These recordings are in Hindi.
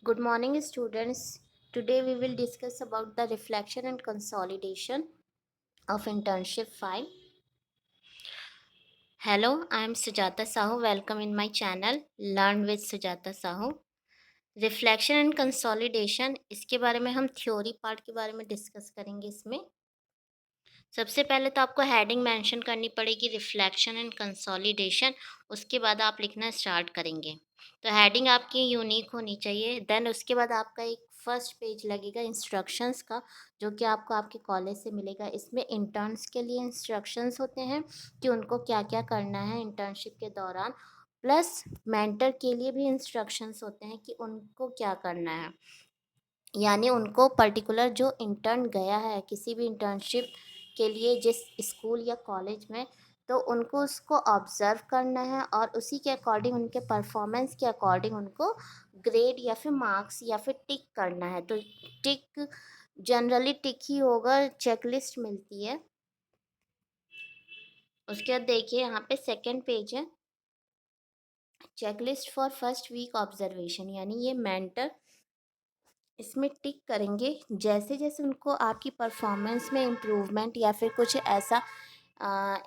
Good morning, students. Today we will discuss about the reflection and consolidation of internship file. Hello, I am Sujata Sahu. Welcome in my channel Learn with Sujata Sahu. Reflection and consolidation, इसके बारे में हम थ्योरी पार्ट के बारे में डिस्कस करेंगे। इसमें सबसे पहले तो आपको हेडिंग मेंशन करनी पड़ेगी, रिफ्लेक्शन एंड कंसोलिडेशन। उसके बाद आप लिखना स्टार्ट करेंगे। तो हेडिंग आपकी यूनिक होनी चाहिए। देन उसके बाद आपका एक फर्स्ट पेज लगेगा इंस्ट्रक्शंस का, जो कि आपको आपके कॉलेज से मिलेगा। इसमें इंटर्न्स के लिए इंस्ट्रक्शंस होते हैं कि उनको क्या क्या करना है इंटर्नशिप के दौरान, प्लस मेंटर के लिए भी इंस्ट्रक्शंस होते हैं कि उनको क्या करना है। यानी उनको पर्टिकुलर जो इंटर्न गया है किसी भी इंटर्नशिप के लिए जिस स्कूल या कॉलेज में, तो उनको उसको ऑब्ज़र्व करना है और उसी के अकॉर्डिंग, उनके परफॉर्मेंस के अकॉर्डिंग उनको ग्रेड या फिर मार्क्स या फिर टिक करना है। तो टिक जनरली टिक ही होगा, चेकलिस्ट मिलती है। उसके बाद देखिए यहाँ पे सेकंड पेज है, checklist for first week observation. यानी ये मेंटर इसमें टिक करेंगे जैसे जैसे उनको आपकी परफॉर्मेंस में इम्प्रूवमेंट या फिर कुछ ऐसा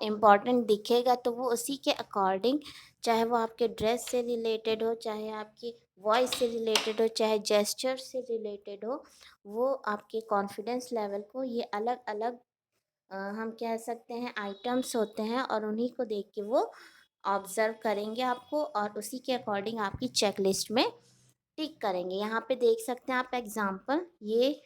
इम्पॉर्टेंट दिखेगा, तो वो उसी के अकॉर्डिंग, चाहे वो आपके ड्रेस से रिलेटेड हो, चाहे आपकी वॉइस से रिलेटेड हो, चाहे जेस्चर से रिलेटेड हो, वो आपके कॉन्फिडेंस लेवल को, ये अलग अलग हम कह सकते हैं आइटम्स होते हैं, और उन्हीं को देख के वो ऑब्ज़र्व करेंगे आपको और उसी के अकॉर्डिंग आपकी चेक लिस्ट में टिक करेंगे। यहाँ पे देख सकते हैं आप एग्जांपल, ये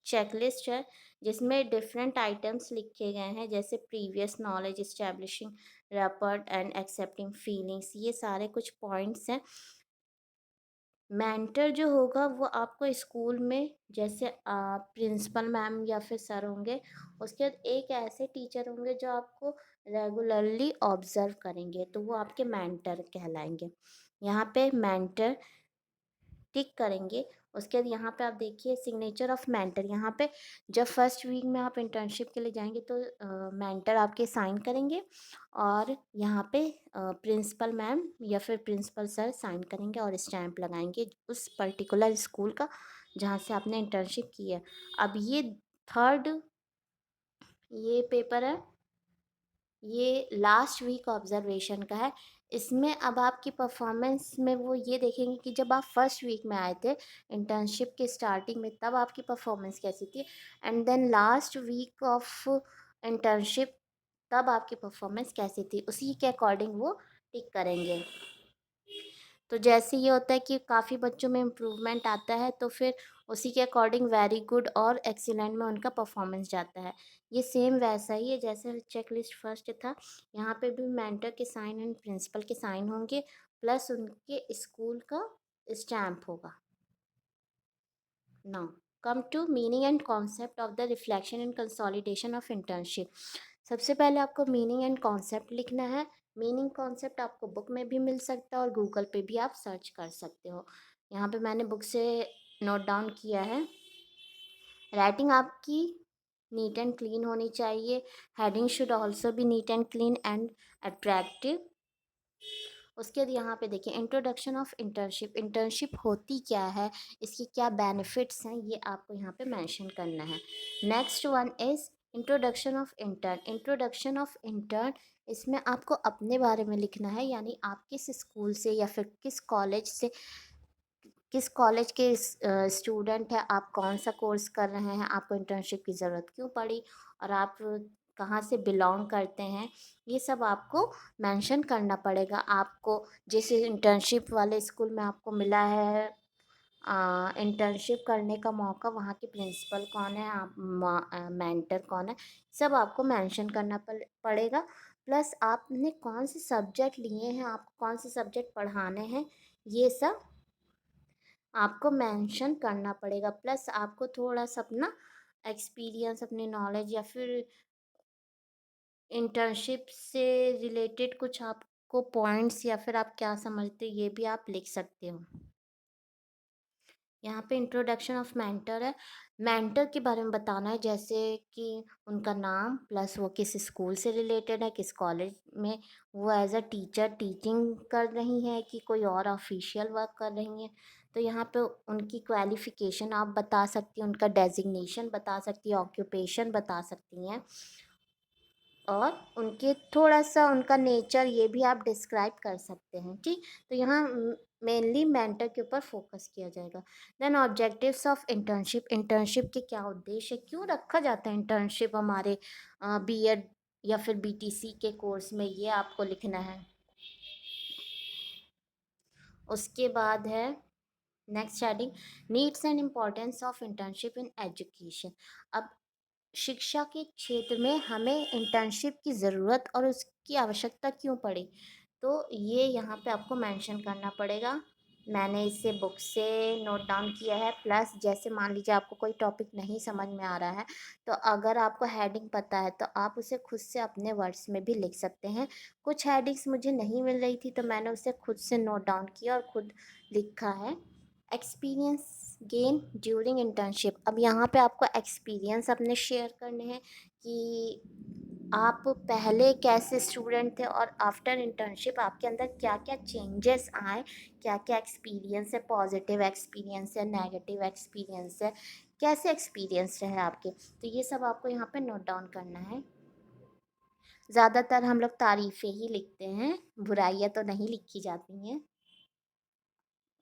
चेकलिस्ट है जिसमें डिफरेंट आइटम्स लिखे गए हैं, जैसे previous knowledge, establishing rapport and accepting feelings. ये सारे कुछ पॉइंट्स हैं। मेंटर जो होगा वो आपको स्कूल में जैसे प्रिंसिपल मैम या फिर सर होंगे, उसके बाद एक ऐसे टीचर होंगे जो आपको रेगुलरली ऑब्जर्व करेंगे, तो वो आपके मेंटर कहलाएंगे। यहाँ पे मेंटर टिक करेंगे। उसके बाद यहाँ पे आप देखिए सिग्नेचर ऑफ मेंटर। यहाँ पे जब फर्स्ट वीक में आप इंटर्नशिप के लिए जाएंगे तो मेंटर आपके साइन करेंगे, और यहाँ पे प्रिंसिपल मैम या फिर प्रिंसिपल सर साइन करेंगे और स्टैंप लगाएंगे उस पर्टिकुलर स्कूल का जहाँ से आपने इंटर्नशिप की है। अब ये थर्ड ये पेपर है, ये लास्ट वीक ऑब्जर्वेशन का है। इसमें अब आपकी परफॉर्मेंस में वो ये देखेंगे कि जब आप फर्स्ट वीक में आए थे इंटर्नशिप के स्टार्टिंग में, तब आपकी परफॉर्मेंस कैसी थी, and then last week of internship तब आपकी परफॉर्मेंस कैसी थी, उसी के अकॉर्डिंग वो टिक करेंगे। तो जैसे ये होता है कि काफ़ी बच्चों में इम्प्रूवमेंट आता है, तो फिर उसी के अकॉर्डिंग वेरी गुड और एक्सीलेंट में उनका परफॉर्मेंस जाता है। ये सेम वैसा ही है जैसे चेकलिस्ट फर्स्ट था। यहाँ पे भी मेंटर के साइन एंड प्रिंसिपल के साइन होंगे, प्लस उनके स्कूल का स्टैम्प होगा। Now come to meaning and concept of the reflection and consolidation of internship. सबसे पहले आपको मीनिंग एंड कॉन्सेप्ट लिखना है। मीनिंग कॉन्सेप्ट आपको बुक में भी मिल सकता है और गूगल पे भी आप सर्च कर सकते हो। यहाँ पे मैंने बुक से नोट डाउन किया है। राइटिंग आपकी नीट एंड क्लीन होनी चाहिए। Heading should also be neat and clean and attractive. उसके बाद यहाँ पे देखिए इंट्रोडक्शन ऑफ इंटर्नशिप। इंटर्नशिप होती क्या है, इसके क्या बेनिफिट्स हैं, ये आपको यहाँ पे मेंशन करना है। Next one is introduction of intern. Introduction of intern, इसमें आपको अपने बारे में लिखना है, यानी आप किस स्कूल से या फिर किस कॉलेज के स्टूडेंट हैं, आप कौन सा कोर्स कर रहे हैं, आपको इंटर्नशिप की ज़रूरत क्यों पड़ी, और आप कहाँ से बिलोंग करते हैं, ये सब आपको मेंशन करना पड़ेगा। आपको जिस इंटर्नशिप वाले स्कूल में आपको मिला है इंटर्नशिप करने का मौका, वहाँ के प्रिंसिपल कौन है, आप मेंटर कौन है, सब आपको मेंशन करना पड़ेगा। प्लस आपने कौन से सब्जेक्ट लिए हैं, आपको कौन से सब्जेक्ट पढ़ाने हैं, ये सब आपको मेंशन करना पड़ेगा। प्लस आपको थोड़ा सा अपना एक्सपीरियंस, अपनी नॉलेज या फिर इंटर्नशिप से रिलेटेड कुछ आपको पॉइंट्स या फिर आप क्या समझते हो, ये भी आप लिख सकते हो। यहाँ पे इंट्रोडक्शन ऑफ मेंटर है। मेंटर के बारे में बताना है, जैसे कि उनका नाम, प्लस वो किस स्कूल से रिलेटेड है, किस कॉलेज में वो एज अ टीचर टीचिंग कर रही हैं कि कोई और ऑफिशियल वर्क कर रही हैं। तो यहाँ पे उनकी क्वालिफ़िकेशन आप बता सकती हैं, उनका डेज़िग्नेशन बता सकती हैं, ऑक्यूपेशन बता सकती हैं, और उनके थोड़ा-सा उनका नेचर ये भी आप डिस्क्राइब कर सकते हैं, ठीक? तो यहाँ मेनली मेंटर के ऊपर फ़ोकस किया जाएगा। Then objectives of internship, internship के क्या उद्देश्य है, क्यों रखा जाता है इंटर्नशिप हमारे बीएड या फिर बीटीसी के कोर्स में, ये आपको लिखना है। उसके बाद है next heading, needs and importance of internship in education. अब शिक्षा के क्षेत्र में हमें इंटर्नशिप की ज़रूरत और उसकी आवश्यकता क्यों पड़ी, तो ये यहाँ पे आपको मेंशन करना पड़ेगा। मैंने इसे बुक से नोट डाउन किया है, प्लस जैसे मान लीजिए आपको कोई टॉपिक नहीं समझ में आ रहा है, तो अगर आपको हेडिंग पता है तो आप उसे खुद से अपने वर्ड्स में भी लिख सकते हैं। कुछ हेडिंग्स मुझे नहीं मिल रही थी तो मैंने उसे खुद से नोट डाउन किया और खुद लिखा है। एक्सपीरियंस गेन ड्यूरिंग इंटर्नशिप, अब यहाँ पे आपको एक्सपीरियंस अपने शेयर करने हैं कि आप पहले कैसे स्टूडेंट थे और आफ्टर इंटर्नशिप आपके अंदर क्या क्या चेंजेस आए, क्या क्या एक्सपीरियंस है, पॉजिटिव एक्सपीरियंस है, नेगेटिव एक्सपीरियंस है, कैसे एक्सपीरियंस रहे आपके, तो ये सब आपको यहाँ पे नोट डाउन करना है। ज़्यादातर हम लोग तारीफ़ें ही लिखते हैं, बुराइयाँ तो नहीं लिखी जाती हैं।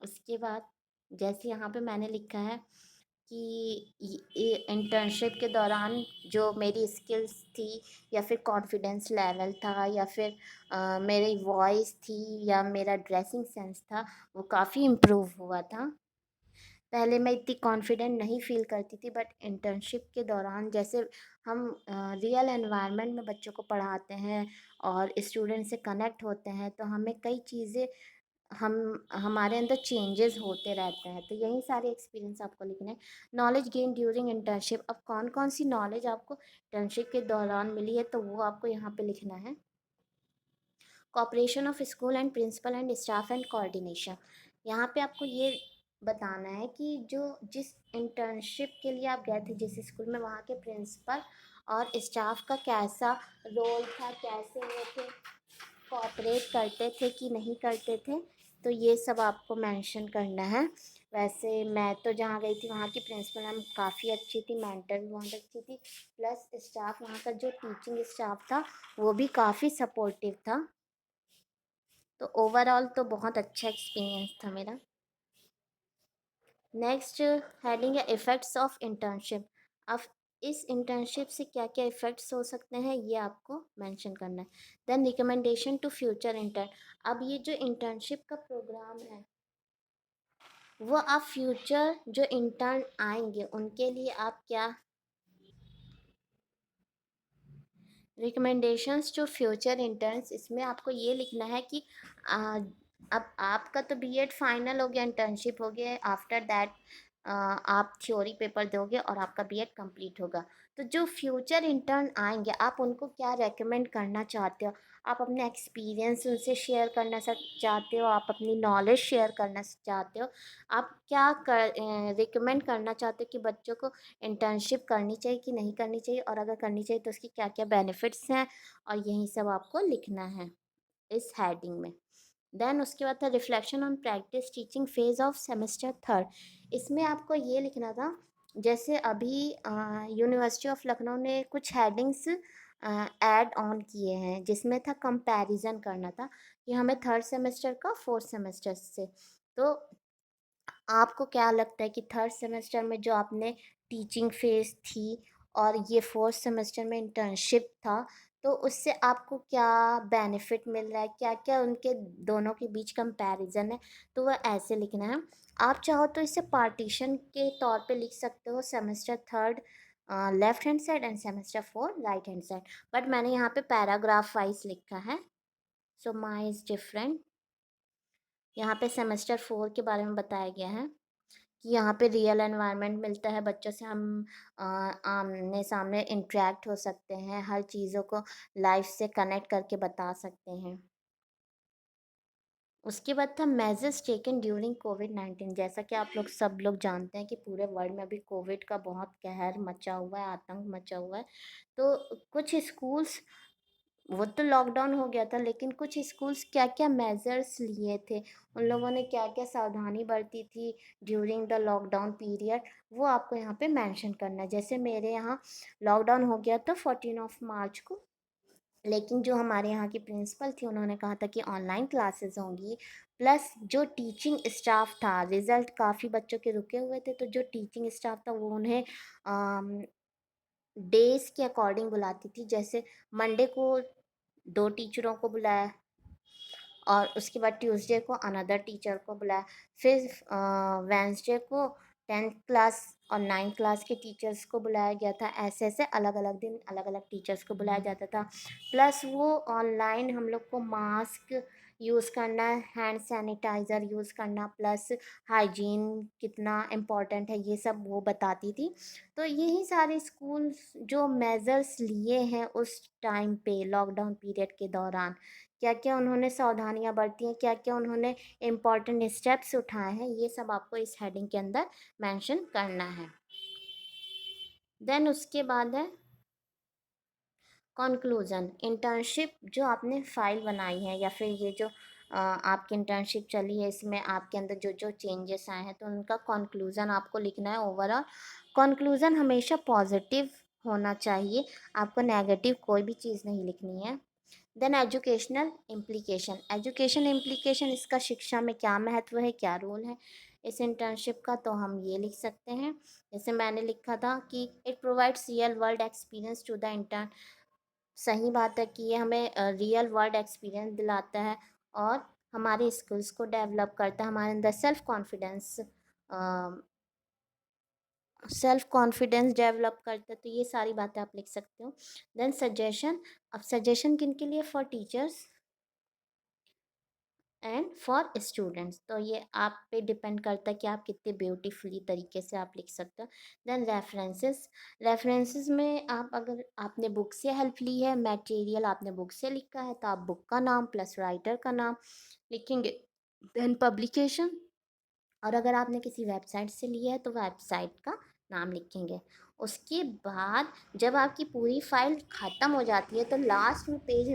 उसके बाद जैसे यहाँ पे मैंने लिखा है कि इंटर्नशिप के दौरान जो मेरी स्किल्स थी या फिर कॉन्फिडेंस लेवल था या फिर मेरी वॉइस थी या मेरा ड्रेसिंग सेंस था, वो काफ़ी इम्प्रूव हुआ था। पहले मैं इतनी कॉन्फिडेंट नहीं फ़ील करती थी, बट इंटर्नशिप के दौरान जैसे हम रियल एनवायरनमेंट में बच्चों को पढ़ाते हैं और स्टूडेंट से कनेक्ट होते हैं, तो हमें कई चीज़ें हम हमारे अंदर चेंजेस होते रहते हैं, तो यही सारे एक्सपीरियंस आपको लिखने हैं। नॉलेज गेन ड्यूरिंग इंटर्नशिप, अब कौन कौन सी नॉलेज आपको इंटर्नशिप के दौरान मिली है, तो वो आपको यहाँ पे लिखना है। Cooperation of school and principal and staff and coordination, यहाँ पे आपको ये बताना है कि जो जिस इंटर्नशिप के लिए आप गए थे जिस स्कूल में, वहाँ के प्रिंसिपल और स्टाफ का कैसा रोल था, कैसे वो थे, कोऑपरेट करते थे कि नहीं करते थे, तो ये सब आपको मेंशन करना है। वैसे मैं तो जहाँ गई थी वहाँ की प्रिंसिपल मैम काफ़ी अच्छी थी, मेंटर भी बहुत अच्छी थी, प्लस स्टाफ वहाँ का जो टीचिंग स्टाफ था वो भी काफ़ी सपोर्टिव था। तो ओवरऑल तो बहुत अच्छा एक्सपीरियंस था मेरा। नेक्स्ट हेडिंग है इफ़ेक्ट्स ऑफ इंटर्नशिप। अब इस इंटर्नशिप से क्या क्या इफ़ेक्ट्स हो सकते हैं ये आपको मेंशन करना है। Then recommendation to future intern, अब ये जो इंटर्नशिप का प्रोग्राम है वो आप फ्यूचर जो इंटर्न आएंगे उनके लिए आप क्या रिकमेंडेशंस टू फ्यूचर इंटर्न्स, इसमें आपको ये लिखना है कि आ, अब आपका तो बीएड फाइनल हो गया, इंटर्नशिप हो गया, आफ्टर दैट आप थ्योरी पेपर दोगे और आपका बीएड कंप्लीट होगा। तो जो फ्यूचर इंटर्न आएंगे आप उनको क्या रेकमेंड करना चाहते हो, आप अपने एक्सपीरियंस उनसे शेयर करना चाहते हो, आप अपनी नॉलेज शेयर करना चाहते हो, आप क्या कर रिकमेंड करना चाहते हो कि बच्चों को इंटर्नशिप करनी चाहिए कि नहीं करनी चाहिए, और अगर करनी चाहिए तो उसकी क्या क्या बेनिफिट्स हैं, और यही सब आपको लिखना है इस हेडिंग में। देन उसके बाद था reflection on practice teaching phase of semester third, इसमें आपको ये लिखना था जैसे अभी यूनिवर्सिटी ऑफ लखनऊ ने कुछ हेडिंग्स ऐड ऑन किए हैं जिसमें था कंपैरिजन करना था कि हमें थर्ड सेमेस्टर का फोर्थ सेमेस्टर से, तो आपको क्या लगता है कि थर्ड सेमेस्टर में जो आपने टीचिंग फेज थी और ये फोर्थ सेमेस्टर में इंटर्नशिप था, तो उससे आपको क्या बेनिफिट मिल रहा है, क्या क्या उनके दोनों के बीच कंपैरिजन है, तो वह ऐसे लिखना है। आप चाहो तो इसे पार्टीशन के तौर पे लिख सकते हो, semester third left hand side end semester four right hand side, but मैंने यहाँ पे पैराग्राफ वाइज लिखा है, सो माई इज़ डिफरेंट। यहाँ पे सेमेस्टर फोर के बारे में बताया गया है कि यहाँ पे रियल एनवायरनमेंट मिलता है, बच्चों से हम आमने सामने इंटरेक्ट हो सकते हैं, हर चीज़ों को लाइफ से कनेक्ट करके बता सकते हैं। उसके बाद था मेजर्स टेकन ड्यूरिंग कोविड-19, जैसा कि आप लोग सब लोग जानते हैं कि पूरे वर्ल्ड में अभी कोविड का बहुत कहर मचा हुआ है, आतंक मचा हुआ है, तो कुछ स्कूल्स वो तो लॉकडाउन हो गया था, लेकिन कुछ स्कूल्स क्या-क्या मेजर्स लिए थे, उन लोगों ने क्या-क्या सावधानी बरती थी ड्यूरिंग द लॉकडाउन पीरियड, वो आपको यहाँ पे मेंशन करना है। जैसे मेरे यहाँ लॉकडाउन हो गया था 14 ऑफ मार्च को, लेकिन जो हमारे यहाँ की प्रिंसिपल थी उन्होंने कहा था कि ऑनलाइन क्लासेस होंगी, प्लस जो टीचिंग स्टाफ था, रिजल्ट काफ़ी बच्चों के रुके हुए थे, तो जो टीचिंग स्टाफ था वो उन्हें डेज़ के अकॉर्डिंग बुलाती थी। जैसे मंडे को 2 टीचरों को बुलाया और उसके बाद ट्यूसडे को अनदर टीचर को बुलाया। फिर वेडनेसडे को 10th क्लास और 9th क्लास के टीचर्स को बुलाया गया था। ऐसे-ऐसे अलग-अलग दिन अलग-अलग टीचर्स को बुलाया जाता था। प्लस वो ऑनलाइन हम लोग को मास्क यूज़ करना, हैंड सैनिटाइज़र यूज़ करना, प्लस हाइजीन कितना इम्पोर्टेंट है, ये सब वो बताती थी। तो यही सारे स्कूल्स जो मेजर्स लिए हैं उस टाइम पे लॉकडाउन पीरियड के दौरान, क्या-क्या उन्होंने सावधानियाँ बरती हैं, क्या-क्या उन्होंने इम्पोर्टेंट स्टेप्स उठाए हैं, ये सब आपको इस हेडिंग के अंदर मेंशन करना है। देन उसके बाद है कंक्लूज़न। इंटर्नशिप जो आपने फ़ाइल बनाई है या फिर ये जो आपकी इंटर्नशिप चली है, इसमें आपके अंदर जो-जो चेंजेस आए हैं, तो उनका कंक्लूज़न आपको लिखना है ओवरऑल। कंक्लूज़न हमेशा पॉज़िटिव होना चाहिए, आपको नेगेटिव कोई भी चीज़ नहीं लिखनी है। Then educational implication. Education implication, इसका शिक्षा में क्या महत्व है, क्या रोल है इस इंटर्नशिप का, तो हम ये लिख सकते हैं। जैसे मैंने लिखा था कि it provides real world experience to the intern. सही बात है कि ये हमें रियल वर्ल्ड एक्सपीरियंस दिलाता है और हमारे स्किल्स को डेवलप करता है, हमारे अंदर सेल्फ कॉन्फिडेंस डेवलप करता है। तो ये सारी बातें आप लिख सकते हो। Then suggestion. अब सजेशन किन के लिए? For teachers and for students. तो ये आप पे डिपेंड करता है कि आप कितने ब्यूटीफुली तरीके से आप लिख सकते हो। Then references. रेफरेंसेस में आप, अगर आपने बुक से हेल्प ली है, मटेरियल आपने बुक से लिखा है, तो आप बुक का नाम प्लस राइटर का नाम लिखेंगे। देन पब्लिकेशन, और अगर आपने किसी वेबसाइट से लिया है तो वेबसाइट का नाम लिखेंगे। उसके बाद जब आपकी पूरी फाइल ख़त्म हो जाती है तो लास्ट में पेज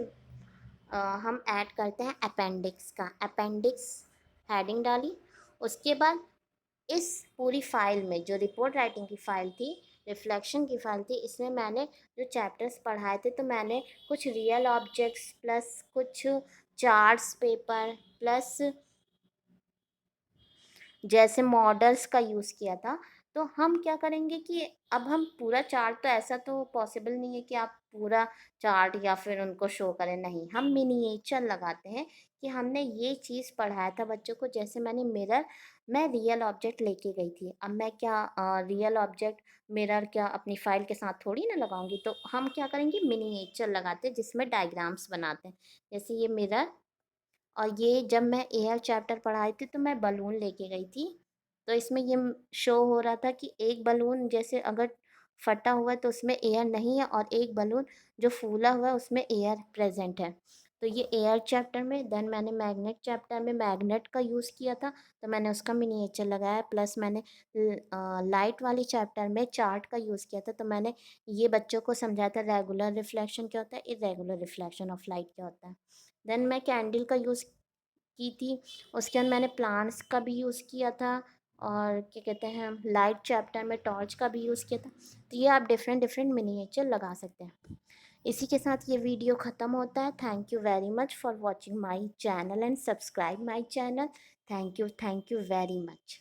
हम ऐड करते हैं अपेंडिक्स का। अपेंडिक्स हेडिंग डाली। उसके बाद इस पूरी फाइल में जो रिपोर्ट राइटिंग की फ़ाइल थी, रिफ्लेक्शन की फ़ाइल थी, इसमें मैंने जो चैप्टर्स पढ़ाए थे तो मैंने कुछ रियल ऑब्जेक्ट्स प्लस कुछ चार्ट्स पेपर प्लस जैसे मॉडल्स का यूज़ किया था। तो हम क्या करेंगे कि अब हम पूरा चार्ट, तो ऐसा तो पॉसिबल नहीं है कि आप पूरा चार्ट या फिर उनको शो करें, नहीं, हम मिनिएचर लगाते हैं कि हमने ये चीज़ पढ़ाया था बच्चों को। जैसे मैंने मिरर, मैं रियल ऑब्जेक्ट लेके गई थी, अब मैं क्या रियल ऑब्जेक्ट मिरर क्या अपनी फ़ाइल के साथ थोड़ी ना लगाऊंगी, तो हम क्या करेंगे, मिनिएचर लगाते हैं जिसमें डायग्राम्स बनाते हैं। जैसे ये मिरर, और ये जब मैं एयर चैप्टर पढ़ाई थी तो मैं बलून लेके गई थी। तो इसमें ये शो हो रहा था कि एक बलून जैसे अगर फटा हुआ है तो उसमें एयर नहीं है, और एक बलून जो फूला हुआ है उसमें एयर प्रेजेंट है। तो ये एयर चैप्टर में। देन मैंने मैग्नेट चैप्टर में मैग्नेट का यूज़ किया था, तो मैंने उसका मिनिएचर लगाया। प्लस मैंने लाइट वाली चैप्टर में चार्ट का यूज़ किया था, तो मैंने ये बच्चों को समझाया था रेगुलर रिफ्लेक्शन क्या होता है, इरेगुलर रिफ्लेक्शन ऑफ लाइट क्या होता है। देन मैं कैंडल का यूज़ की थी, उसके अंदर मैंने प्लांट्स का भी यूज़ किया था, और क्या कहते हैं, लाइट चैप्टर में टॉर्च का भी यूज़ किया था। तो ये आप डिफरेंट डिफरेंट मिनिएचर लगा सकते हैं। इसी के साथ ये वीडियो ख़त्म होता है। Thank you very much for watching my channel and subscribe my channel. Thank you very much.